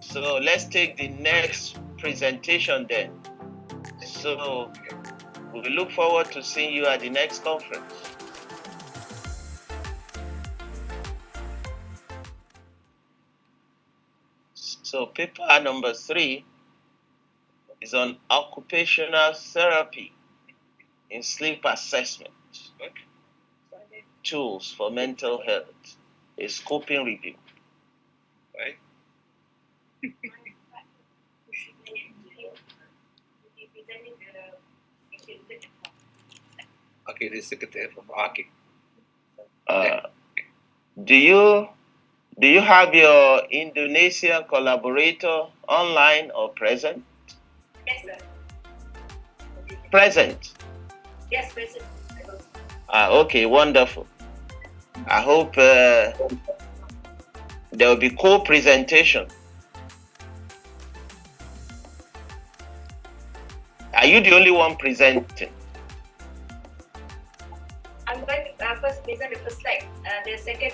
So let's take the next presentation then. So we look forward to seeing you at the next conference. So paper number 3 is on occupational therapy in sleep assessment, tools for mental health, a scoping review. Right? Okay, the secretary from Aki. Do you have your Indonesian collaborator online or present? Yes, sir. Present. Yes, present. Okay, wonderful. I hope there will be co-presentation. Are you the only one presenting? I'm going to first present the first slide. The second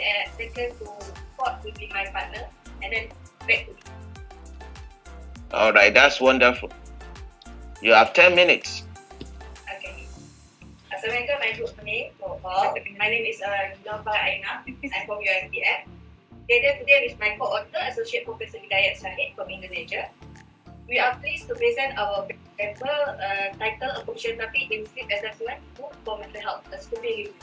to fourth will be my partner, and then back to me. All right, that's wonderful. You have 10 minutes. Okay. Assalamualaikum, my group name. My name is Nova Aina. I'm from UMPF. Today is my co-author, Associate Professor Hidayat Syahid from Indonesia. We are pleased to present our paper titled Occupational Therapy in Sleep Assessment for Mental Health, a scoping review.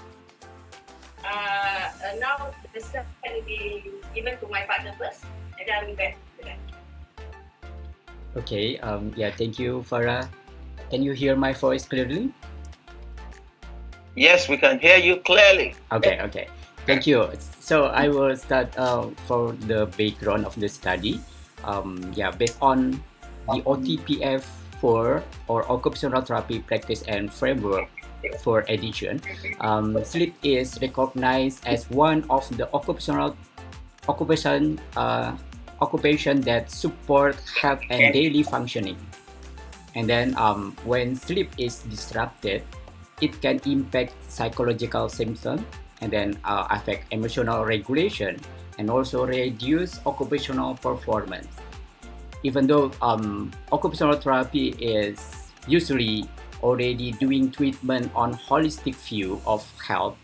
Now the slide will be given to my partner first, and then I'll be back to that. Okay, thank you, Farah. Can you hear my voice clearly? Yes, we can hear you clearly. Okay. Thank you. So I will start for the background of the study. Based on the OTPF4 or Occupational Therapy Practice and Framework for Edition, sleep is recognized as one of the occupation that support health and daily functioning. And then when sleep is disrupted, it can impact psychological symptoms and then affect emotional regulation and also reduce occupational performance. Even though occupational therapy is usually already doing treatment on holistic view of health,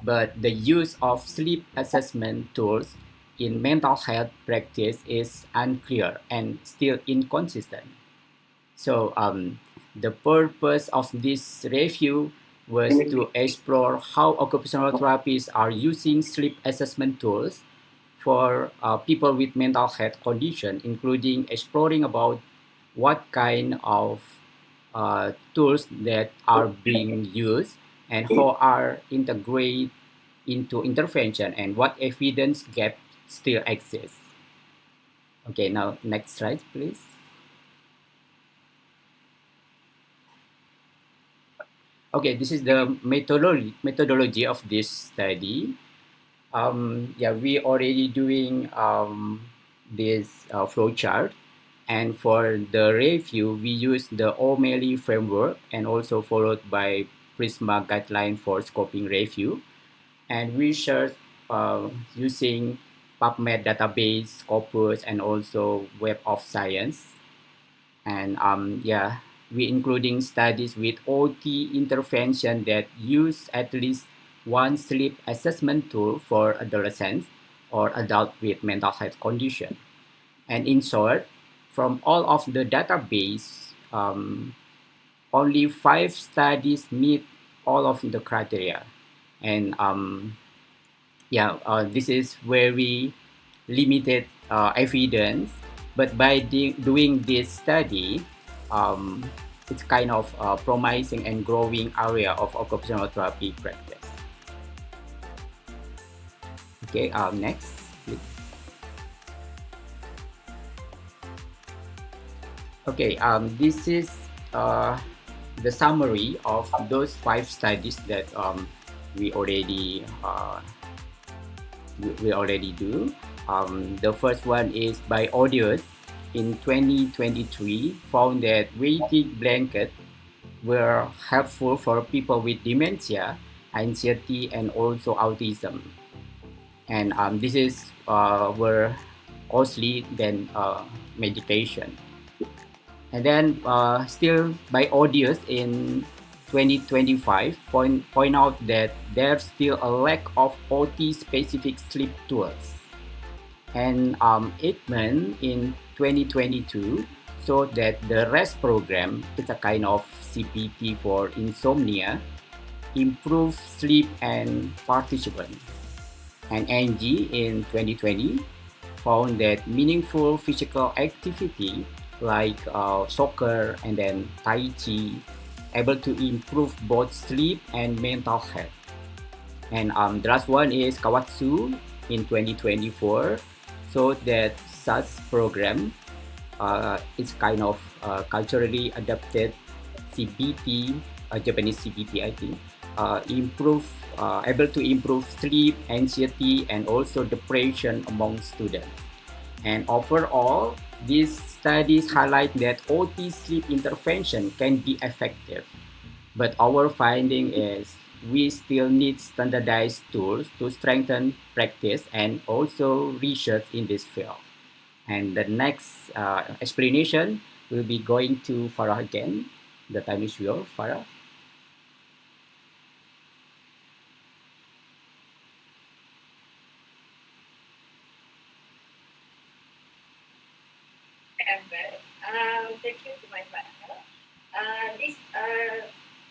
but the use of sleep assessment tools in mental health practice is unclear and still inconsistent. So the purpose of this review was to explore how occupational therapists are using sleep assessment tools for people with mental health condition, including exploring about what kind of tools that are being used and how are integrated into intervention and what evidence gap still exists. Okay, now next slide, please. Okay, this is the methodology of this study. We already doing this flowchart, and for the review, we use the O'Malley framework and also followed by Prisma guideline for scoping review, and we search using PubMed database, Scopus, and also Web of Science, and we including studies with OT intervention that use at least one sleep assessment tool for adolescents or adults with mental health condition. And in short, from all of the database, only 5 studies meet all of the criteria. And this is very limited evidence, but by doing this study, it's kind of promising and growing area of occupational therapy practice. Okay, next, please. Okay, this is the summary of those 5 studies that we already do. The first one is by Audius in 2023 found that weighted blankets were helpful for people with dementia, anxiety, and also autism. And this is were costly than medication. And then still by audience in 2025 point out that there's still a lack of OT specific sleep tools. And Aikman in 2022 showed that the REST program is a kind of CPT for insomnia, improve sleep and participant. And Angie in 2020 found that meaningful physical activity like soccer and then Tai Chi able to improve both sleep and mental health. And the last one is Kawatsu in 2024 so that such program is kind of culturally adapted CBT, Japanese CBT I think, able to improve sleep, anxiety, and also depression among students. And overall, these studies highlight that OT sleep intervention can be effective. But our finding is we still need standardized tools to strengthen practice and also research in this field. And the next explanation will be going to Farah again. The time is yours, Farah. Thank you to my partner.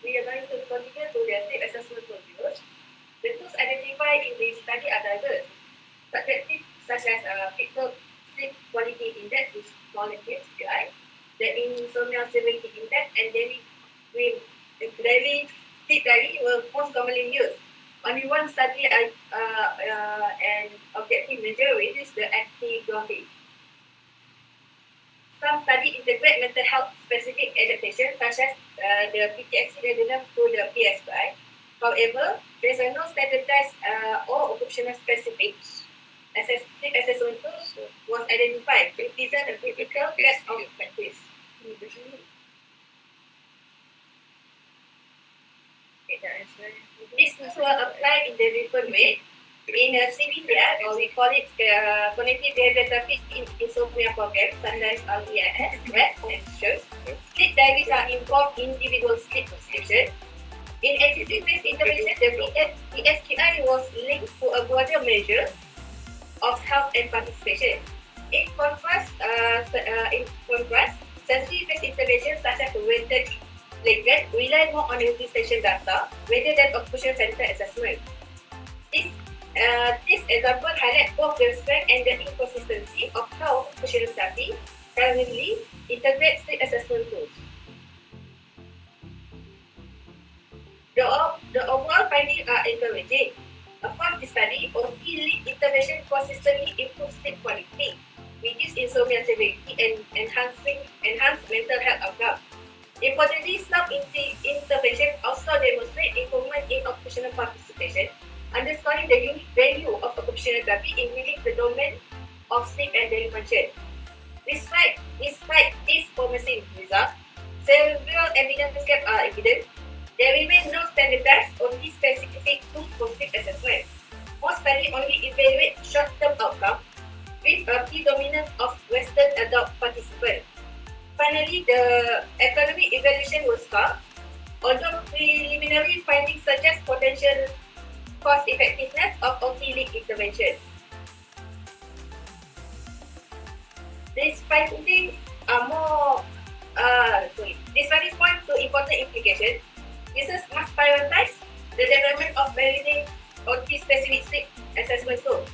We are going to continue to the sleep assessment tools. The tools identified in the study are diverse, subjective such as Picture Sleep Quality Index, which is called SQI, the Insomnia Severity Index, and daily sleep diary were most commonly used. Only one study and objective measure, which is the actigraphy. Some studies integrate mental health specific adaptations such as the PTSD reduction to the PSY. However, there is no standardized or occupational specific sleep assessment tools was identified to present a critical best of practice. These tools were applied in the different way. In CBTI, or we call it Cognitive Behavioral Therapy in Insomnia Program, sometimes LEIS, REST, and SHIRS. Sleep diaries are involved in individual sleep prescription. In activity-based intervention, the PSQI was linked to a broader measure of health and participation. In contrast, sensory-based interventions such as weighted blanket rely more on utilization data rather than occupational center assessment. This example highlights both the strength and the inconsistency of how occupational therapy currently integrates sleep assessment tools. The overall findings are encouraging. Across the study, OT lead intervention consistently improves sleep quality, reduce insomnia severity, and enhance mental health outcomes. Importantly, some interventions also demonstrate improvement in occupational participation, underscoring the unique value of occupational therapy in within the domain of sleep and daily function. Despite these promising results, several evidence gaps are evident. There remain no standardized or specific tools for sleep assessment. Most studies only evaluate short-term outcomes with a predominance of Western adult participants. Finally, the economic evaluation was stopped, although preliminary findings suggest potential cost effectiveness of OT-lead intervention. These findings point to important implications. Users must prioritize the development of validated OT-specific sleep assessment tools.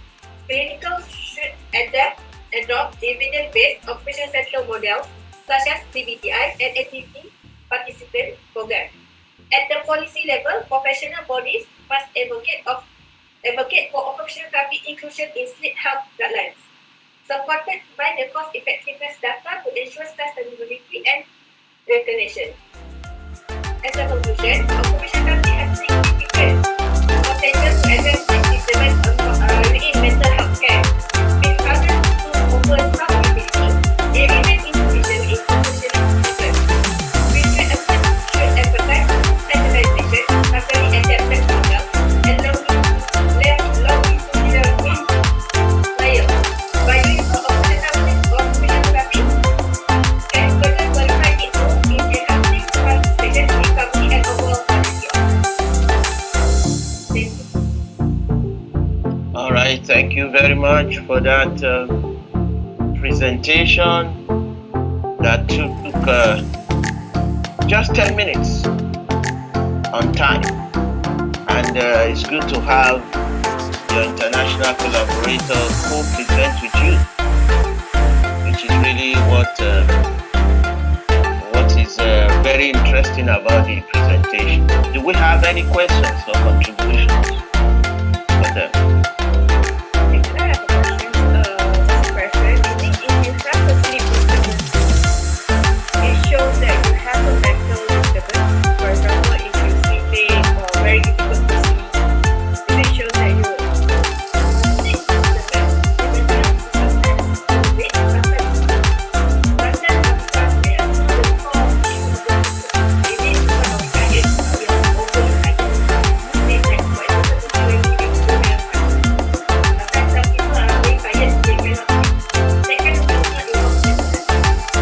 Clinicals should adopt evidence-based operation-central models such as CBTI and activity participant program. At the policy level, professional bodies must advocate for occupational therapy inclusion in sleep health guidelines, supported by the cost-effectiveness data to ensure sustainability and recognition. As a conclusion, occupational therapy has significant potential to address sleep disturbance within mental health care. With other tools offer some utility, they remain insufficient in occupational treatment. We should emphasize standardization, partially adapted models, and longitudinal trials. By doing so, you very much for that presentation that took just 10 minutes on time. And it's good to have your international collaborator co-present with you, which is really what is very interesting about the presentation. Do we have any questions or contributions for them? I have a question. Just a question. I think if you have a sleep disturbance, it shows that you have a mental disturbance. For example, if you sleep late or very difficult to sleep, it shows that you think the best.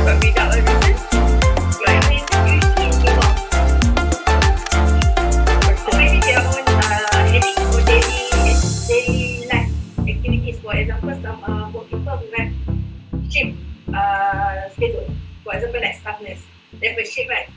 But without a reason, your mind usually give up. Or maybe their own habits or daily life activities. For example, some for people who have shift schedule. For example, like staff nurse, they have a shift, right?